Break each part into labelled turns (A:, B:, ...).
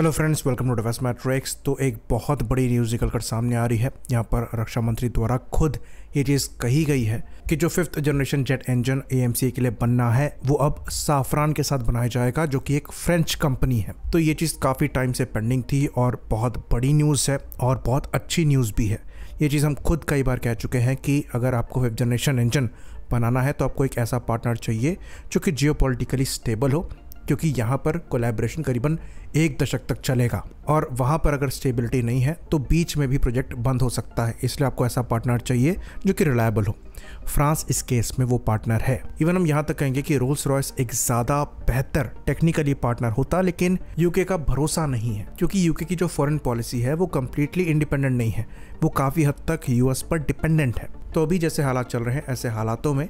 A: Hello friends, welcome to Defence Matrix. तो एक बहुत बड़ी न्यूज़ निकलकर सामने आ रही है। यहाँ पर रक्षा मंत्री द्वारा खुद ये चीज़ कही गई है कि जो 5th generation jet engine AMCA के लिए बनना है वो अब साफरान के साथ बनाया जाएगा, जो कि एक फ्रेंच कंपनी है। तो ये चीज़ काफ़ी टाइम से पेंडिंग थी और बहुत बड़ी न्यूज़ है और बहुत अच्छी न्यूज़ भी है। ये चीज़ हम खुद कई बार कह चुके हैं कि अगर आपको 5th जनरेशन इंजन बनाना है तो आपको एक ऐसा पार्टनर चाहिए जो कि जियोपॉलिटिकली स्टेबल हो, क्योंकि यहाँ पर कोलैबोरेशन करीबन 1 दशक तक चलेगा और वहाँ पर अगर स्टेबिलिटी नहीं है तो बीच में भी प्रोजेक्ट बंद हो सकता है। इसलिए आपको ऐसा पार्टनर चाहिए जो कि रिलायबल हो। फ्रांस इस केस में वो पार्टनर है। इवन हम यहाँ तक कहेंगे कि रोल्स रॉयस एक ज़्यादा बेहतर टेक्निकली पार्टनर होता, लेकिन यूके का भरोसा नहीं है, क्योंकि यूके की जो फॉरेन पॉलिसी है वो कम्प्लीटली इंडिपेंडेंट नहीं है, वो काफ़ी हद तक US पर डिपेंडेंट है। तो अभी जैसे हालात चल रहे हैं ऐसे हालातों में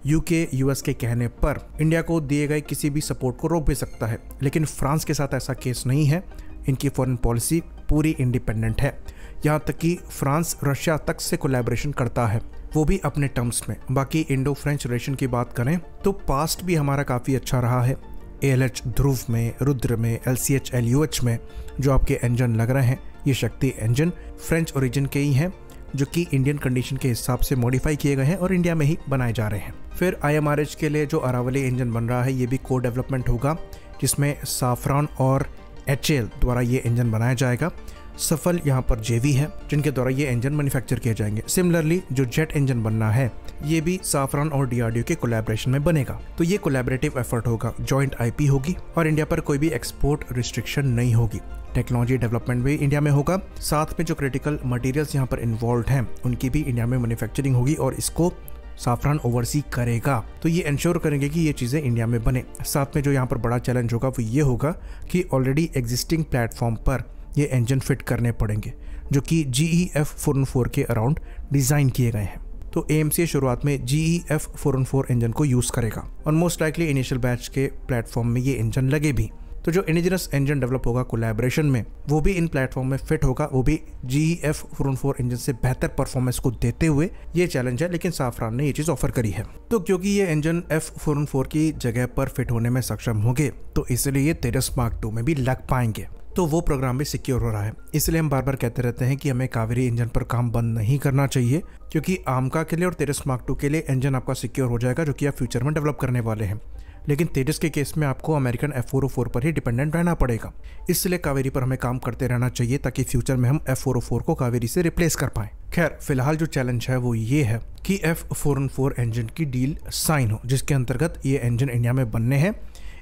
A: यूके US के कहने पर इंडिया को दिए गए किसी भी सपोर्ट को रोक भी सकता है, लेकिन फ्रांस के साथ ऐसा केस नहीं है। इनकी फॉरेन पॉलिसी पूरी इंडिपेंडेंट है। यहाँ तक कि फ्रांस रशिया तक से कोलैबोरेशन करता है, वो भी अपने टर्म्स में। बाकी इंडो फ्रेंच रिलेशन की बात करें तो पास्ट भी हमारा काफ़ी अच्छा रहा है। ALH ध्रुव में, रुद्र में, LCH LUH में जो आपके इंजन लग रहे हैं ये शक्ति इंजन फ्रेंच ओरिजिन के ही हैं, जो कि इंडियन कंडीशन के हिसाब से मॉडिफाई किए गए हैं और इंडिया में ही बनाए जा रहे हैं। फिर IMRH के लिए जो अरावली इंजन बन रहा है ये भी को डेवलपमेंट होगा, जिसमें साफरान और HAL द्वारा ये इंजन बनाया जाएगा। सफल यहाँ पर JV है जिनके द्वारा ये इंजन मैन्युफैक्चर किए जाएंगे। सिमिलरली जो जेट इंजन बनना है ये भी साफरान और DRDO के कोलैबोरेशन में बनेगा। तो ये कोलैबोरेटिव एफर्ट होगा, जॉइंट IP होगी और इंडिया पर कोई भी एक्सपोर्ट रिस्ट्रिक्शन नहीं होगी। टेक्नोलॉजी डेवलपमेंट भी इंडिया में होगा, साथ में जो क्रिटिकल मटेरियल्स यहाँ पर इन्वॉल्व हैं उनकी भी इंडिया में मैन्युफैक्चरिंग होगी और इसको साफरान ओवरसी करेगा। तो ये इंश्योर करेंगे कि ये चीज़ें इंडिया में बने। साथ में जो यहाँ पर बड़ा चैलेंज होगा वो ये होगा कि ऑलरेडी एग्जिस्टिंग प्लेटफॉर्म पर ये इंजन फिट करने पड़ेंगे, जो कि GE F414 के अराउंड डिज़ाइन किए गए हैं। तो AMCA शुरुआत में GE F414 इंजन को यूज़ करेगा और मोस्ट लाइकली इनिशियल बैच के प्लेटफॉर्म में ये इंजन लगे भी। तो जो इंडिजिनस इंजन डेवलप होगा कोलैबोरेशन में वो भी इन प्लेटफॉर्म में फिट होगा, वो भी GE F414 इंजन से बेहतर परफॉर्मेंस को देते हुए। ये चैलेंज है, लेकिन साफरान ने ये चीज़ ऑफर करी है। तो क्योंकि ये इंजन F414 की जगह पर फिट होने में सक्षम होंगे तो इसलिए ये तेजस मार्क 2 में भी लग पाएंगे। तो वो प्रोग्राम भी सिक्योर हो रहा है। इसलिए हम बार बार कहते रहते हैं कि हमें कावेरी इंजन पर काम बंद नहीं करना चाहिए, क्योंकि आमका के लिए और तेजस मार्क 2 के लिए इंजन आपका सिक्योर हो जाएगा, जो कि आप फ्यूचर में डेवलप करने वाले हैं। लेकिन तेजस के केस में आपको अमेरिकन F404 पर ही डिपेंडेंट रहना पड़ेगा। इसलिए कावेरी पर हमें काम करते रहना चाहिए ताकि फ्यूचर में हम F404 को कावेरी से रिप्लेस कर पाएं। खैर, फिलहाल जो चैलेंज है वो ये है कि F414 इंजन की डील साइन हो, जिसके अंतर्गत ये इंजन इंडिया में बनने हैं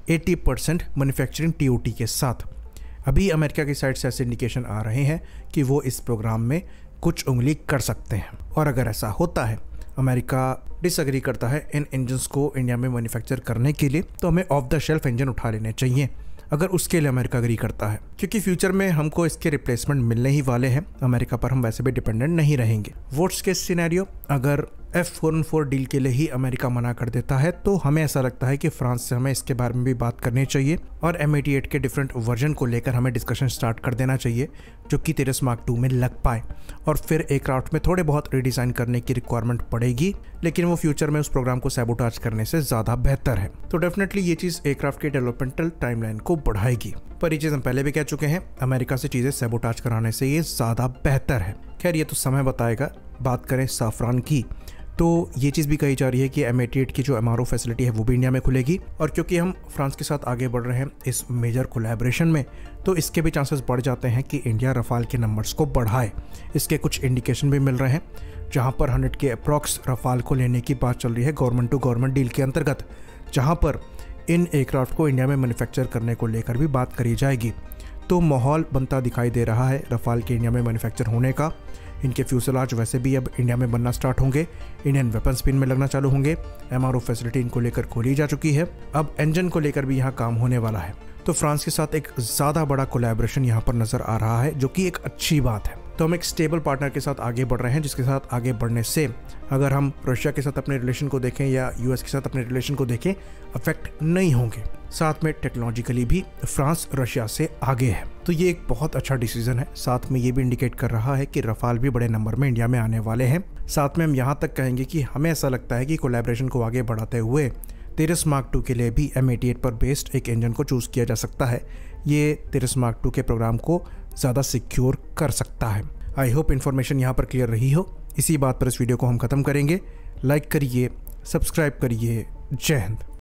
A: 80% मैन्युफैक्चरिंग TOT के साथ। अभी अमेरिका की साइड से ऐसे इंडिकेशन आ रहे हैं कि वो इस प्रोग्राम में कुछ उंगली कर सकते हैं, और अगर ऐसा होता है, अमेरिका डिसएग्री करता है इन इंजन्स को इंडिया में मैन्युफैक्चर करने के लिए, तो हमें ऑफ द शेल्फ इंजन उठा लेने चाहिए अगर उसके लिए अमेरिका एग्री करता है, क्योंकि फ्यूचर में हमको इसके रिप्लेसमेंट मिलने ही वाले हैं। अमेरिका पर हम वैसे भी डिपेंडेंट नहीं रहेंगे। वर्स्ट केस सिनेरियो, अगर F414 डील के लिए ही अमेरिका मना कर देता है तो हमें ऐसा लगता है कि फ्रांस से हमें इसके बारे में भी बात करनी चाहिए और M88 के डिफरेंट वर्जन को लेकर हमें डिस्कशन स्टार्ट कर देना चाहिए, जो कि तेजस मार्क 2 में लग पाए। और फिर एयरक्राफ्ट में थोड़े बहुत रिडिज़ाइन करने की रिक्वायरमेंट पड़ेगी, लेकिन वो फ्यूचर में उस प्रोग्राम को सैबोटाज करने से ज़्यादा बेहतर है। तो डेफिनेटली ये चीज़ एयरक्राफ्ट के डेवलपमेंटल टाइमलाइन को बढ़ाएगी। पर ये चीज़ हम पहले भी कह चुके हैं, अमेरिका से चीज़ें सैबोटाज कराने से ये ज़्यादा बेहतर है। खैर, ये तो समय बताएगा। बात करें साफरान की, तो ये चीज़ भी कही जा रही है कि M88 की जो MRO फैसिलिटी है वो भी इंडिया में खुलेगी। और क्योंकि हम फ्रांस के साथ आगे बढ़ रहे हैं इस मेजर कोलैबोरेशन में, तो इसके भी चांसेस बढ़ जाते हैं कि इंडिया रफाल के नंबर्स को बढ़ाए। इसके कुछ इंडिकेशन भी मिल रहे हैं, जहां पर 100 के अप्रॉक्स रफाल को लेने की बात चल रही है गवर्नमेंट टू गवर्नमेंट डील के अंतर्गत, जहां पर इन एयरक्राफ्ट को इंडिया में मैन्युफैक्चर करने को लेकर भी बात करी जाएगी। तो माहौल बनता दिखाई दे रहा है रफाल के इंडिया में मैन्युफैक्चर होने का। इनके फ्यूसलाज वैसे भी अब इंडिया में बनना स्टार्ट होंगे, इंडियन वेपन स्पिन में लगना चालू होंगे। MRO फैसिलिटी इनको लेकर खोली जा चुकी है, अब इंजन को लेकर भी यहाँ काम होने वाला है। तो फ्रांस के साथ एक ज़्यादा बड़ा कोलैबोरेशन यहाँ पर नज़र आ रहा है, जो कि एक अच्छी बात है। तो हम एक स्टेबल पार्टनर के साथ आगे बढ़ रहे हैं, जिसके साथ आगे बढ़ने से अगर हम रशिया के साथ अपने रिलेशन को देखें या US के साथ अपने रिलेशन को देखें, अफेक्ट नहीं होंगे। साथ में टेक्नोलॉजिकली भी फ्रांस रशिया से आगे है। तो ये एक बहुत अच्छा डिसीजन है। साथ में ये भी इंडिकेट कर रहा है कि रफाल भी बड़े नंबर में इंडिया में आने वाले हैं। साथ में हम यहाँ तक कहेंगे कि हमें ऐसा लगता है कि कोलैबोरेशन को आगे बढ़ाते हुए तेरस मार्क 2 के लिए भी M88 पर बेस्ड एक इंजन को चूज़ किया जा सकता है। ये तेरस मार्क 2 के प्रोग्राम को ज़्यादा सिक्योर कर सकता है। आई होप इन्फॉर्मेशन यहाँ पर क्लियर रही हो। इसी बात पर इस वीडियो को हम ख़त्म करेंगे। लाइक करिए, सब्सक्राइब करिए। जय हिंद।